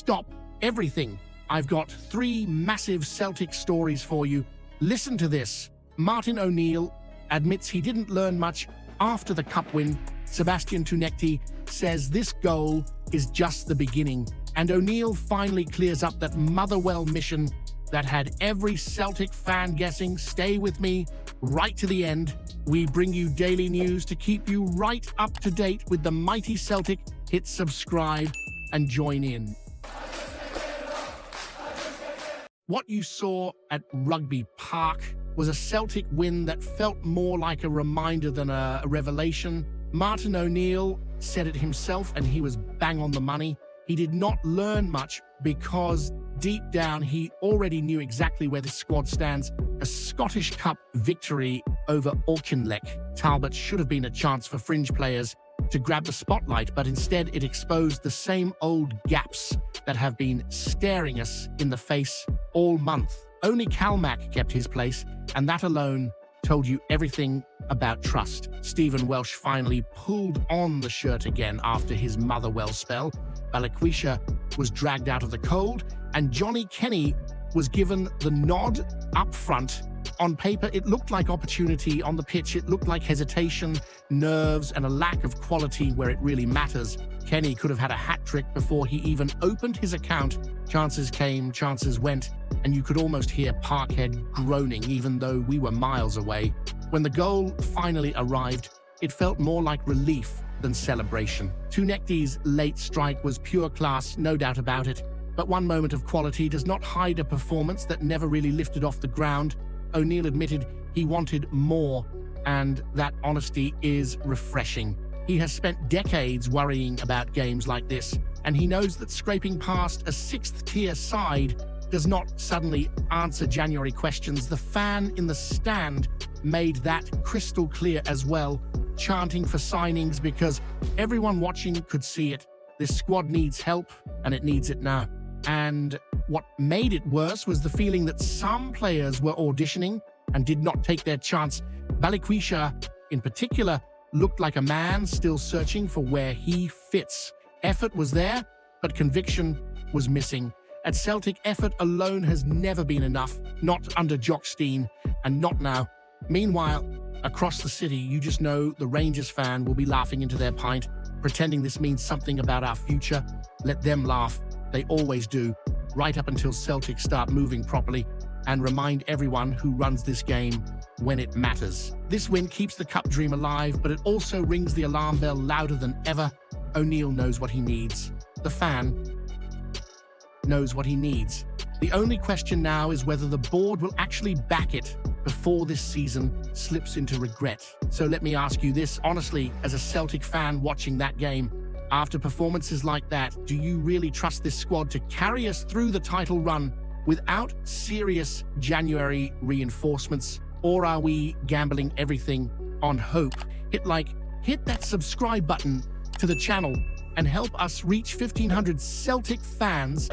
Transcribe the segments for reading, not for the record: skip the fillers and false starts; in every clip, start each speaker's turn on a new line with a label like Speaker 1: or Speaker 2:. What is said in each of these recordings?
Speaker 1: stop everything. I've got 3 massive Celtic stories for you. Listen to this. Martin Oneill admits he didn't learn much after the cup win. Sebastian Tounekti says this goal is just the beginning. And Oneill finally clears up that Motherwell mission that had every Celtic fan guessing. Stay with me right to the end. We bring you daily news to keep you right up to date with the mighty Celtic. Hit subscribe and join in. What you saw at Rugby Park was a Celtic win that felt more like a reminder than a revelation. Martin Oneill said it himself, and he was bang on the money. He did not learn much because deep down he already knew exactly where the squad stands. A Scottish Cup victory over Oneill. Talbot should have been a chance for fringe players to grab the spotlight, but instead it exposed the same old gaps that have been staring us in the face all month. Only Calmac kept his place, and that alone told you everything about trust. Stephen Welsh finally pulled on the shirt again after his Motherwell spell. Balikwisha was dragged out of the cold, and Johnny Kenny was given the nod up front. On paper, it looked like opportunity. On the pitch, it looked like hesitation, nerves, and a lack of quality where it really matters. Kenny could have had a hat-trick before he even opened his account. Chances came, chances went, and you could almost hear Parkhead groaning even though we were miles away. When the goal finally arrived, it felt more like relief than celebration. Tounekti's late strike was pure class, no doubt about it, but one moment of quality does not hide a performance that never really lifted off the ground. Oneill admitted he wanted more, and that honesty is refreshing. He has spent decades worrying about games like this, and he knows that scraping past a 6th-tier side does not suddenly answer January questions. The fan in the stand made that crystal clear as well, chanting for signings because everyone watching could see it. This squad needs help, and it needs it now. And what made it worse was the feeling that some players were auditioning and did not take their chance. Balikwisha, in particular, looked like a man still searching for where he fits. Effort was there, but conviction was missing. At Celtic, effort alone has never been enough, not under Jock Stein, and not now. Meanwhile, across the city, you just know the Rangers fan will be laughing into their pint, pretending this means something about our future. Let them laugh. They always do, right up until Celtic start moving properly and remind everyone who runs this game when it matters. This win keeps the cup dream alive, but it also rings the alarm bell louder than ever. Oneill knows what he needs. The fan knows what he needs. The only question now is whether the board will actually back it before this season slips into regret. So let me ask you this honestly, as a Celtic fan watching that game, after performances like that, do you really trust this squad to carry us through the title run without serious January reinforcements? Or are we gambling everything on hope? Hit that subscribe button to the channel and help us reach 1,500 Celtic fans.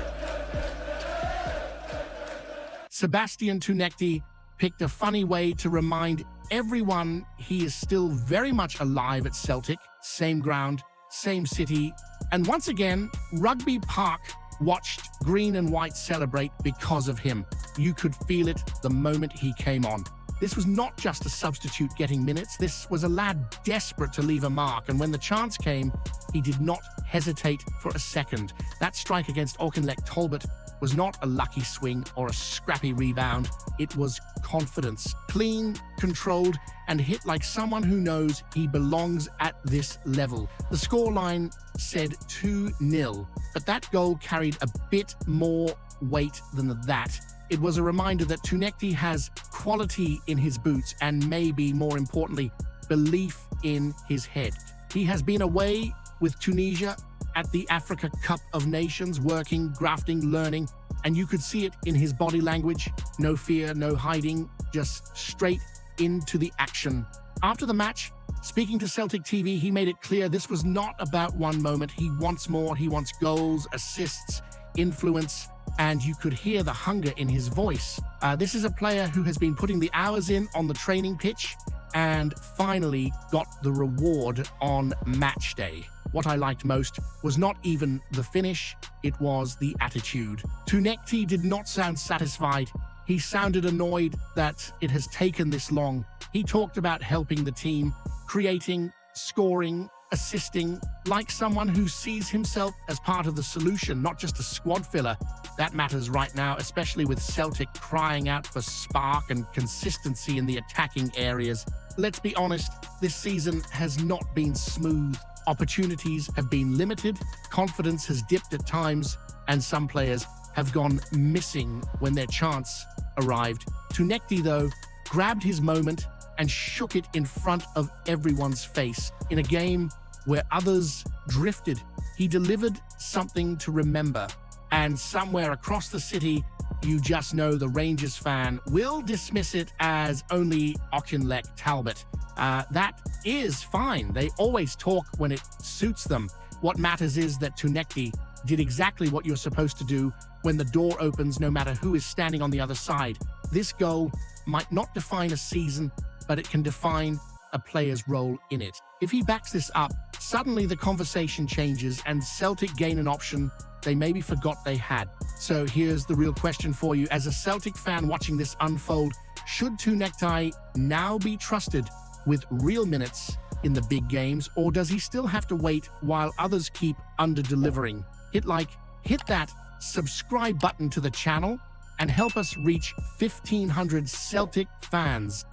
Speaker 1: Sebastian Tounekti picked a funny way to remind everyone he is still very much alive at Celtic. Same ground, same city, and once again, Rugby Park watched green and white celebrate because of him. You could feel it the moment he came on. This was not just a substitute getting minutes, this was a lad desperate to leave a mark, and when the chance came, he did not hesitate for a second. That strike against Oneill Talbot was not a lucky swing or a scrappy rebound. It was confidence, clean, controlled, and hit like someone who knows he belongs at this level. The scoreline said 2-0, but that goal carried a bit more weight than that. It was a reminder that Tounekti has quality in his boots and maybe, more importantly, belief in his head. He has been away with Tunisia at the Africa Cup of Nations, working, grafting, learning, and you could see it in his body language. No fear, no hiding, just straight into the action. After the match, speaking to Celtic TV, he made it clear this was not about one moment. He wants more. He wants goals, assists, influence, and you could hear the hunger in his voice. This is a player who has been putting the hours in on the training pitch and finally got the reward on match day. What I liked most was not even the finish, it was the attitude. Tounekti did not sound satisfied. He sounded annoyed that it has taken this long. He talked about helping the team, creating, scoring, assisting, like someone who sees himself as part of the solution, not just a squad filler. That matters right now, especially with Celtic crying out for spark and consistency in the attacking areas. Let's be honest, this season has not been smooth. Opportunities have been limited, confidence has dipped at times, and some players have gone missing when their chance arrived. Tounekti, though, grabbed his moment and shook it in front of everyone's face. In a game where others drifted, he delivered something to remember. And somewhere across the city, you just know the Rangers fan will dismiss it as only Oneill Talbot. That is fine. They always talk when it suits them. What matters is that Tounekti did exactly what you're supposed to do when the door opens, no matter who is standing on the other side. This goal might not define a season, but it can define a player's role in it. If he backs this up, suddenly the conversation changes and Celtic gain an option they maybe forgot they had. So here's the real question for you. As a Celtic fan watching this unfold, should Tounekti now be trusted with real minutes in the big games, or does he still have to wait while others keep under-delivering? Hit that subscribe button to the channel and help us reach 1,500 Celtic fans.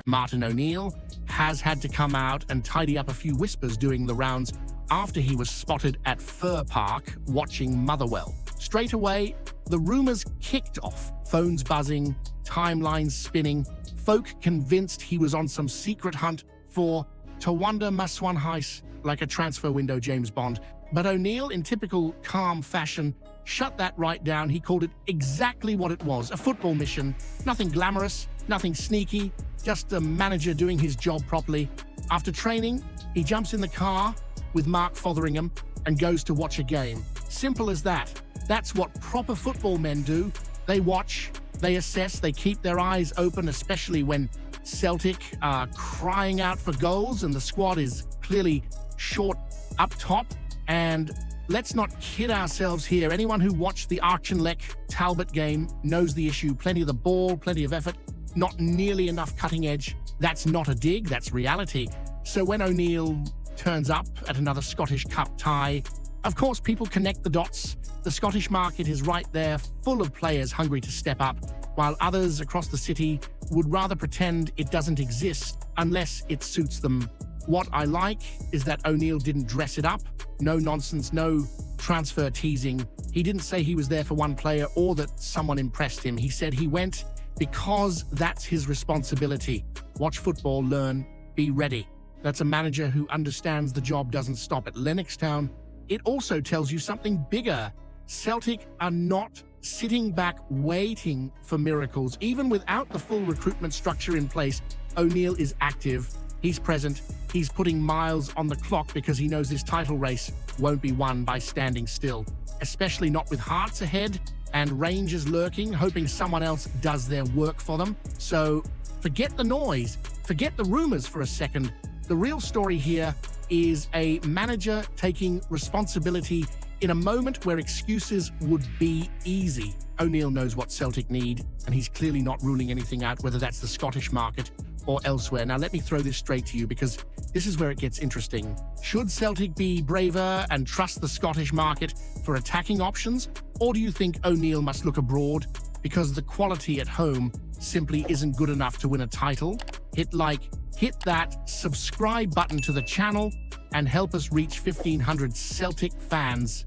Speaker 1: Martin Oneill has had to come out and tidy up a few whispers doing the rounds after he was spotted at Fir Park watching Motherwell. Straight away, the rumors kicked off. Phones buzzing, timelines spinning, folk convinced he was on some secret hunt for Tawanda Maswanheis, like a transfer window James Bond. But Oneill, in typical calm fashion, shut that right down. He called it exactly what it was, a football mission. Nothing glamorous, nothing sneaky, just a manager doing his job properly. After training, he jumps in the car with Mark Fotheringham and goes to watch a game. Simple as that. That's what proper football men do. They watch, they assess, they keep their eyes open, especially when Celtic are crying out for goals and the squad is clearly short up top. And let's not kid ourselves here. Anyone who watched the Oneill Talbot game knows the issue. Plenty of the ball, plenty of effort, not nearly enough cutting edge. That's not a dig, that's reality. So when Oneill turns up at another Scottish Cup tie, of course people connect the dots. The Scottish market is right there, full of players hungry to step up, while others across the city would rather pretend it doesn't exist unless it suits them. What I like is that Oneill didn't dress it up. No nonsense, no transfer teasing. He didn't say he was there for one player or that someone impressed him. He said he went because that's his responsibility. Watch football, learn, be ready. That's a manager who understands the job doesn't stop at Lennoxtown. It also tells you something bigger. Celtic are not sitting back waiting for miracles. Even without the full recruitment structure in place, Oneill is active. He's present. He's putting miles on the clock because he knows this title race won't be won by standing still, especially not with Hearts ahead and Rangers lurking, hoping someone else does their work for them. So forget the noise, forget the rumors for a second. The real story here is a manager taking responsibility in a moment where excuses would be easy. Oneill knows what Celtic need, and he's clearly not ruling anything out, whether that's the Scottish market or elsewhere. Now, let me throw this straight to you because this is where it gets interesting. Should Celtic be braver and trust the Scottish market for attacking options? Or do you think Oneill must look abroad because the quality at home simply isn't good enough to win a title? Hit that subscribe button to the channel and help us reach 1,500 Celtic fans.